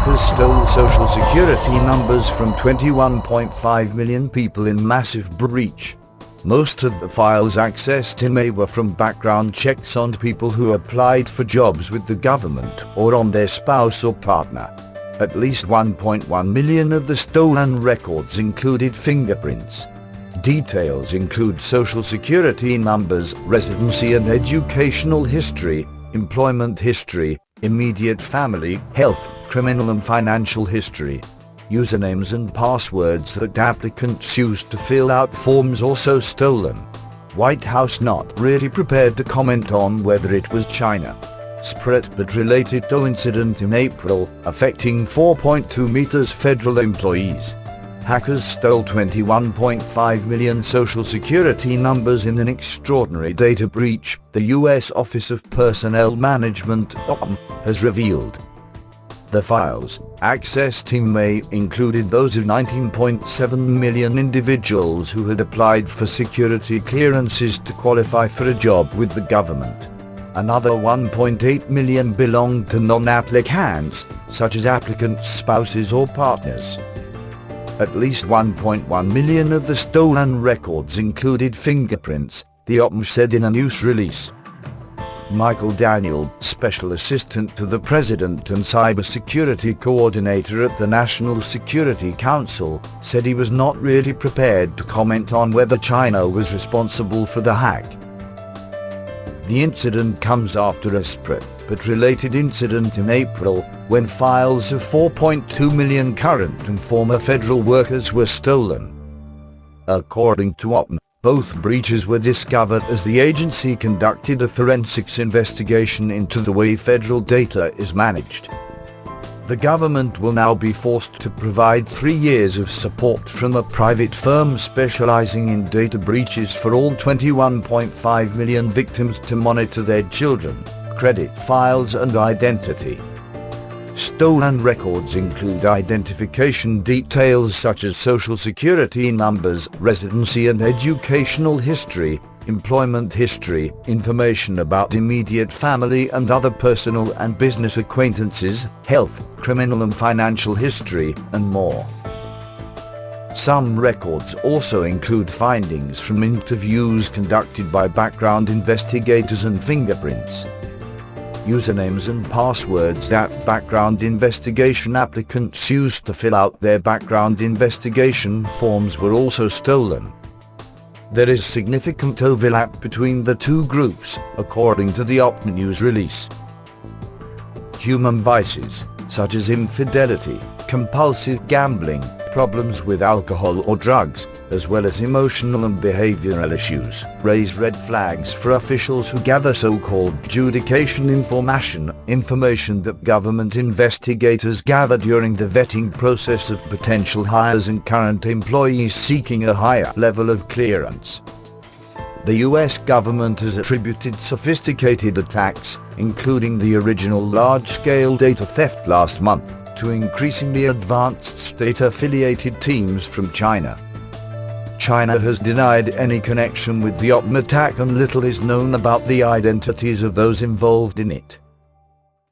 hackers stole social security numbers from 21.5 million people in massive breach. Most of the files accessed in May were from background checks on people who applied for jobs with the government or on their spouse or partner. At least 1.1 million of the stolen records included fingerprints. Details include social security numbers, residency and educational history, employment history, immediate family, health, criminal and financial history. Usernames and passwords that applicants used to fill out forms also stolen. White House not really prepared to comment on whether it was China. Spread that related to incident in April, affecting 4.2 meters federal employees. Hackers stole 21.5 million social security numbers in an extraordinary data breach, the U.S. Office of Personnel Management (OPM) has revealed. The files, accessed in May, included those of 19.7 million individuals who had applied for security clearances to qualify for a job with the government. Another 1.8 million belonged to non-applicants, such as applicants' spouses or partners. At least 1.1 million of the stolen records included fingerprints, the OPM said in a news release. Michael Daniel, Special Assistant to the President and Cybersecurity Coordinator at the National Security Council, said he was not really prepared to comment on whether China was responsible for the hack. The incident comes after a separate but related incident in April, when files of 4.2 million current and former federal workers were stolen. According to OPM, both breaches were discovered as the agency conducted a forensics investigation into the way federal data is managed. The government will now be forced to provide 3 years of support from a private firm specializing in data breaches for all 21.5 million victims to monitor their children, credit files and identity. Stolen records include identification details such as social security numbers, residency and educational history, employment history, information about immediate family and other personal and business acquaintances, health, criminal and financial history, and more. Some records also include findings from interviews conducted by background investigators and fingerprints. Usernames and passwords that background investigation applicants used to fill out their background investigation forms were also stolen. There is significant overlap between the two groups, according to the OPM news release. Human vices, such as infidelity, compulsive gambling, problems with alcohol or drugs, as well as emotional and behavioral issues, raise red flags for officials who gather so-called adjudication information that government investigators gather during the vetting process of potential hires and current employees seeking a higher level of clearance. The US government has attributed sophisticated attacks, including the original large-scale data theft last month, to increasingly advanced state-affiliated teams from China. China has denied any connection with the OPM attack and little is known about the identities of those involved in it.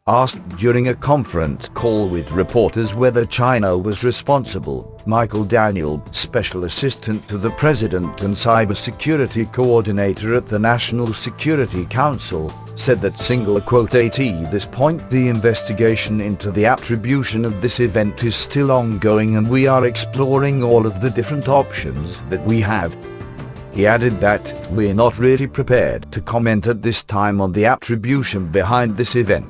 Asked during a conference call with reporters whether China was responsible, Michael Daniel, Special Assistant to the President and Cybersecurity Coordinator at the National Security Council, said that at this point the investigation into the attribution of this event is still ongoing and we are exploring all of the different options that we have. He added that, "We're not really prepared to comment at this time on the attribution behind this event."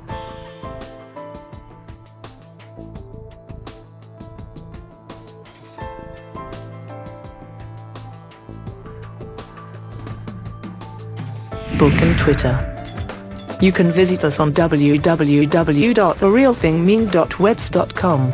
Facebook and Twitter. You can visit us on www.therealthingming.webs.com.